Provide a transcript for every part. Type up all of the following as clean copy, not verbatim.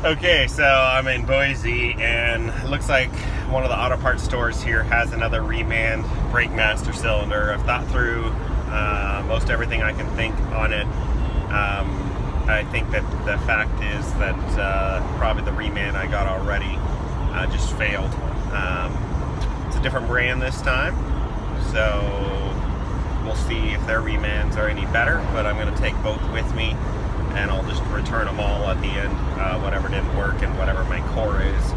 Okay, so I'm in Boise, and it looks like one of the auto parts stores here has another reman brake master cylinder. I've thought through most everything I can think on it. I think that the fact is that probably the reman I got already just failed. It's a different brand this time, so we'll see if their remans are any better, but I'm going to take both with me, and I'll just return them all at the end, whatever didn't work and whatever my core is.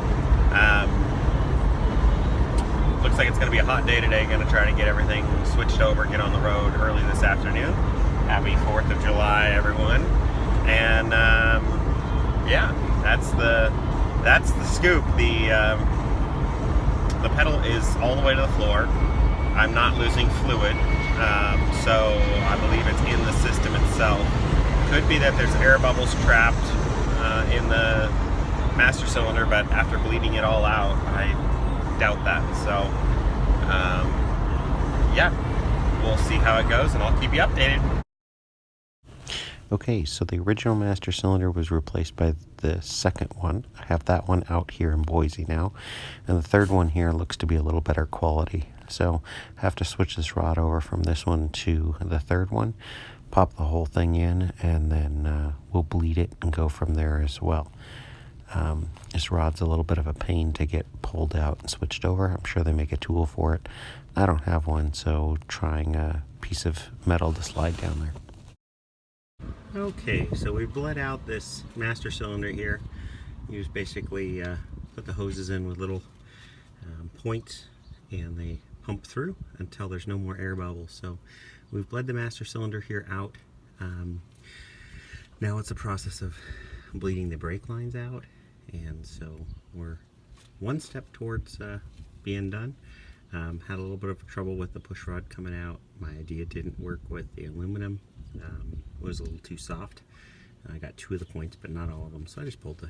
Looks like it's going to be a hot day today. Going to try to get everything switched over, get on the road early this afternoon. Happy 4th of July, everyone. And yeah, that's the scoop. The pedal is all the way to the floor. I'm not losing fluid, so I believe it's in the system itself. Could be that there's air bubbles trapped in the master cylinder, but after bleeding it all out, I doubt that. So yeah, we'll see how it goes, and I'll keep you updated. Okay, so the original master cylinder was replaced by the second one. I have that one out here in Boise now, and the third one here looks to be a little better quality. So I have to switch this rod over from this one to the third one, pop the whole thing in, and then we'll bleed it and go from there as well. This rod's a little bit of a pain to get pulled out and switched over. I'm sure they make a tool for it. I don't have one, so trying a piece of metal to slide down there. Okay, so we bled out this master cylinder here. You just basically put the hoses in with little points, and they pump through until there's no more air bubbles. So we've bled the master cylinder here out. Now it's a process of bleeding the brake lines out, and so we're one step towards being done. Had a little bit of trouble with the push rod coming out. My idea didn't work with the aluminum. It was a little too soft. I got 2 of the points, but not all of them, so I just pulled the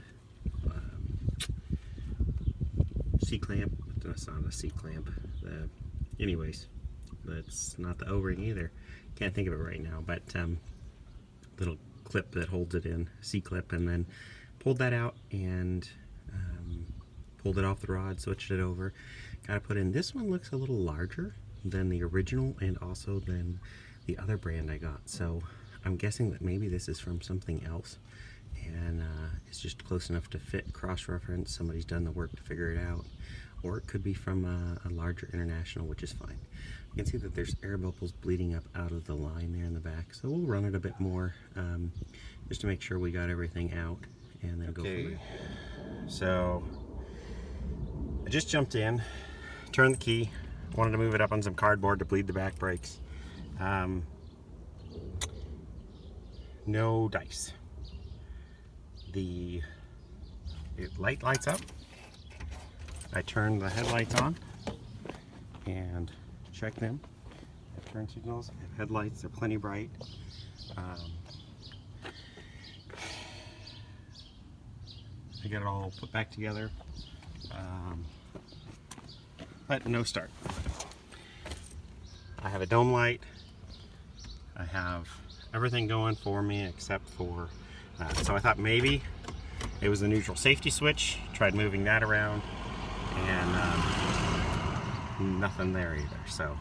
C-clamp. That's not a C-clamp. Anyways, that's not the O-ring either. Can't think of it right now, but little clip that holds it in, C-clip, and then pulled that out and pulled it off the rod, switched it over. Got to put in, this one looks a little larger than the original and also than the other brand I got, so I'm guessing that maybe this is from something else, and it's just close enough to fit cross-reference. Somebody's done the work to figure it out, or it could be from a larger international, which is fine. You can see that there's air bubbles bleeding up out of the line there in the back, so we'll run it a bit more just to make sure we got everything out, and then go from there. So I just jumped in, turned the key, wanted to move it up on some cardboard to bleed the back brakes. No dice. The light lights up. I turn the headlights on and check them. I turn signals, I have headlights, they're plenty bright. I get it all put back together, but no start. I have a dome light. I have everything going for me except for, so I thought maybe it was the neutral safety switch. Tried moving that around, and nothing there either. So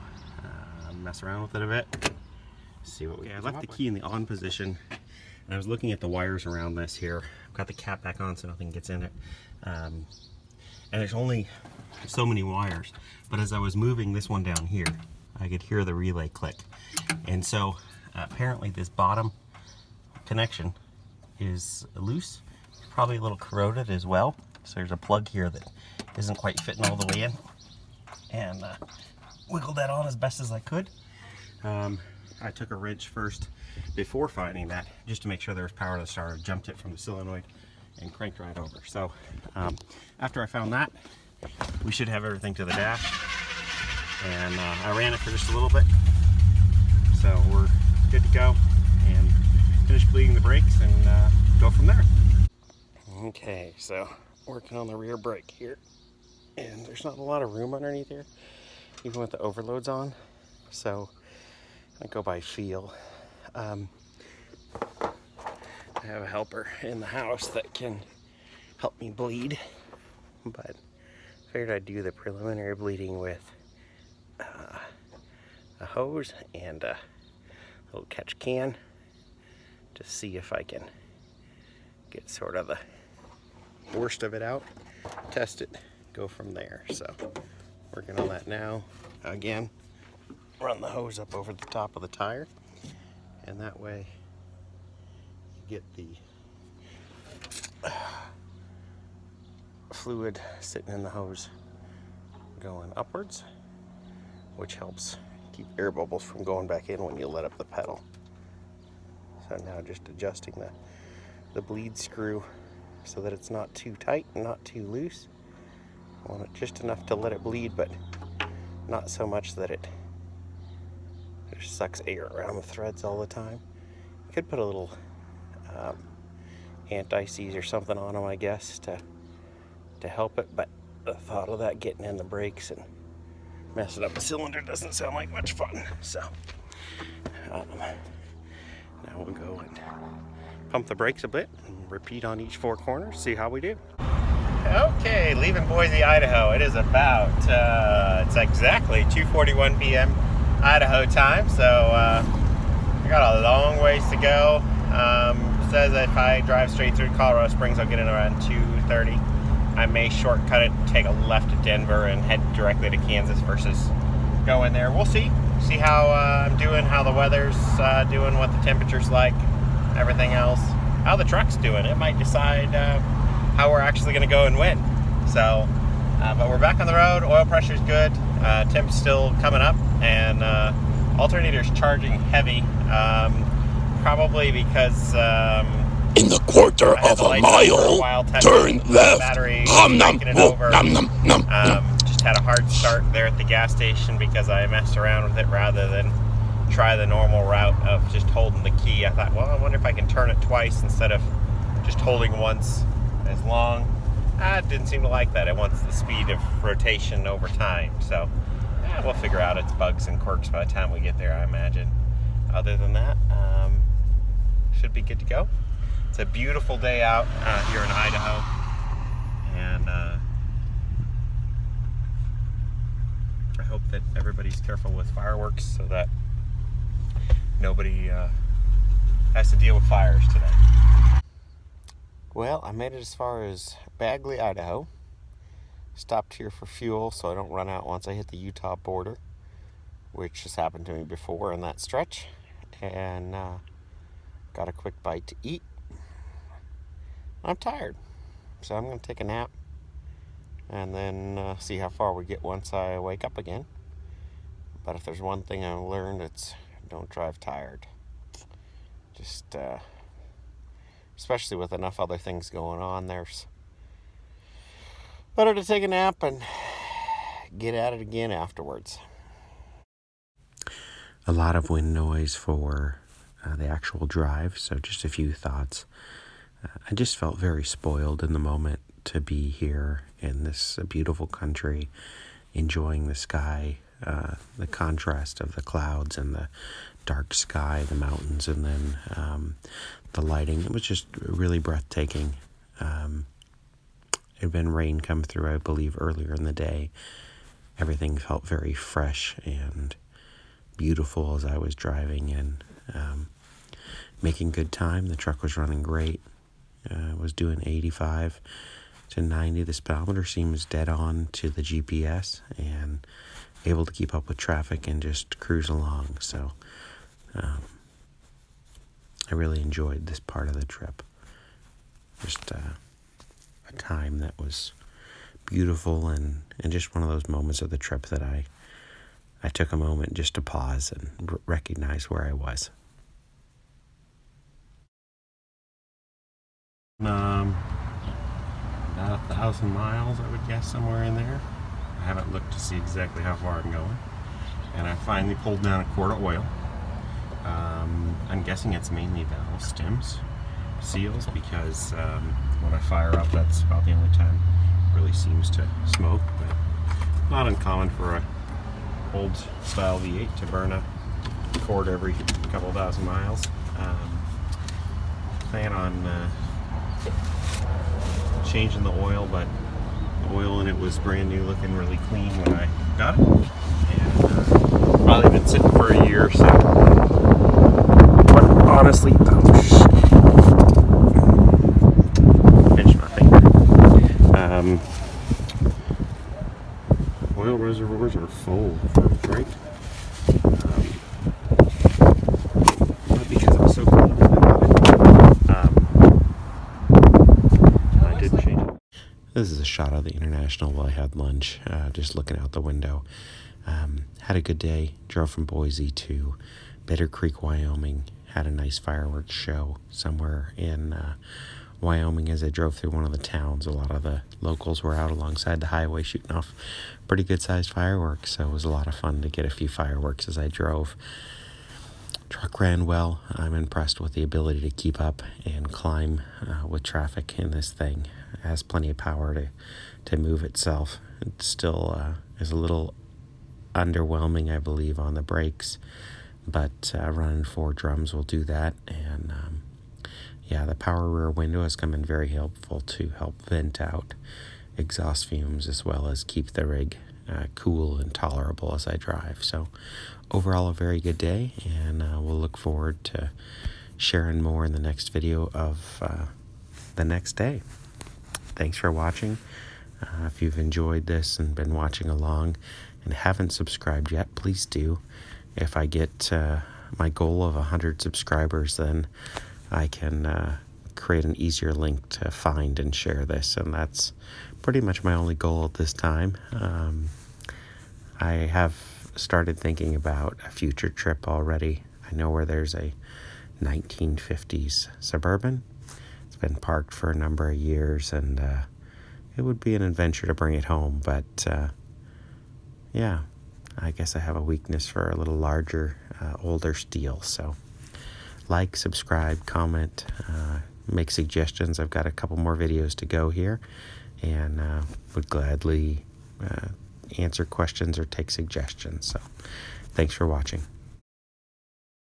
mess around with it a bit, see what we I left the key in the on position, and I was looking at the wires around this here. I've got the cap back on so nothing gets in it, and there's only so many wires, but as I was moving this one down here, I could hear the relay click, and so apparently this bottom connection is loose, probably a little corroded as well. So there's a plug here that isn't quite fitting all the way in, and wiggled that on as best as I could. I took a wrench first before finding that, just to make sure there was power to the starter, jumped it from the solenoid and cranked right over. So after I found that, we should have everything to the dash, and I ran it for just a little bit, so we're good to go, and finish bleeding the brakes and go from there. Okay, so working on the rear brake here, and there's not a lot of room underneath here, even with the overloads on, so I go by feel. I have a helper in the house that can help me bleed. But figured I'd do the preliminary bleeding with a hose and a little catch can to see if I can get sort of the worst of it out, test it, go from there. So working on that now. Again, run the hose up over the top of the tire, and that way you get the fluid sitting in the hose going upwards, which helps keep air bubbles from going back in when you let up the pedal. So now just adjusting the bleed screw so that it's not too tight and not too loose. I want it just enough to let it bleed, but not so much that it just sucks air around the threads all the time. You could put a little anti-seize or something on them, I guess, to help it, but the thought of that getting in the brakes and messing up the cylinder doesn't sound like much fun. So now we'll go and pump the brakes a bit and repeat on each 4 corners, see how we do. Okay, leaving Boise, Idaho. It is about, it's exactly 2:41 p.m. Idaho time, so I got a long ways to go. It says if I drive straight through Colorado Springs, I'll get in around 2:30. I may shortcut it, take a left to Denver, and head directly to Kansas versus going there. We'll see. See how I'm doing, how the weather's doing, what the temperature's like, everything else. How the truck's doing. It might decide how we're actually going to go and win. So, but we're back on the road. Oil pressure's good. Temp's still coming up, and alternator's charging heavy. Probably because in the quarter of a mile, turn left. Just had a hard start there at the gas station because I messed around with it rather than try the normal route of just holding the key. I thought, well, I wonder if I can turn it twice instead of just holding once as long. I didn't seem to like that. It wants the speed of rotation over time. So we'll figure out its bugs and quirks by the time we get there, I imagine. Other than that, should be good to go. It's a beautiful day out here in Idaho, and I hope that everybody's careful with fireworks so that nobody has to deal with fires today. Well, I made it as far as Bagley, Idaho. Stopped here for fuel so I don't run out once I hit the Utah border, which has happened to me before in that stretch, and got a quick bite to eat. I'm tired, so I'm going to take a nap and then see how far we get once I wake up again. But if there's one thing I've learned, it's don't drive tired. Just, especially with enough other things going on, there's better to take a nap and get at it again afterwards. A lot of wind noise for the actual drive, so just a few thoughts. I just felt very spoiled in the moment to be here in this beautiful country, enjoying the sky, the contrast of the clouds and the dark sky, the mountains, and then the lighting. It was just really breathtaking. It had been rain come through, I believe, earlier in the day. Everything felt very fresh and beautiful as I was driving and making good time. The truck was running great. Was doing 85 to 90. The speedometer seems dead on to the GPS and able to keep up with traffic and just cruise along. So I really enjoyed this part of the trip. Just a time that was beautiful and just one of those moments of the trip that I took a moment just to pause and recognize where I was. About 1,000 miles, I would guess, somewhere in there. I haven't looked to see exactly how far I'm going. And I finally pulled down a quart of oil. I'm guessing it's mainly valve stems, seals, because when I fire up, that's about the only time it really seems to smoke. But not uncommon for a old style V8 to burn a quart every couple thousand miles. Plan on changing the oil, but the oil in it was brand new, looking really clean when I got it. And probably been sitting for a year or so. But honestly, pinch my finger. Oil reservoirs are full, right? Not because it was so clean when I got it. I did change it. This is a shot of the International while I had lunch, just looking out the window. Had a good day, drove from Boise to Bitter Creek, Wyoming. Had a nice fireworks show somewhere in Wyoming as I drove through one of the towns. A lot of the locals were out alongside the highway shooting off pretty good sized fireworks, so it was a lot of fun to get a few fireworks as I drove. Truck ran well. I'm impressed with the ability to keep up and climb with traffic in this thing. It has plenty of power to move itself. It still is a little underwhelming, I believe, on the brakes, but running 4 drums will do that. And yeah, the power rear window has come in very helpful to help vent out exhaust fumes as well as keep the rig cool and tolerable as I drive. So overall, a very good day, and we'll look forward to sharing more in the next video of the next day. Thanks for watching. If you've enjoyed this and been watching along and haven't subscribed yet, please do. If I get my goal of 100 subscribers, then I can create an easier link to find and share this, and that's pretty much my only goal at this time. I have started thinking about a future trip already. I know where there's a 1950s Suburban. It's been parked for a number of years, and it would be an adventure to bring it home, but yeah, I guess I have a weakness for a little larger, older steel. So like, subscribe, comment, make suggestions. I've got a couple more videos to go here, and would gladly answer questions or take suggestions. So thanks for watching.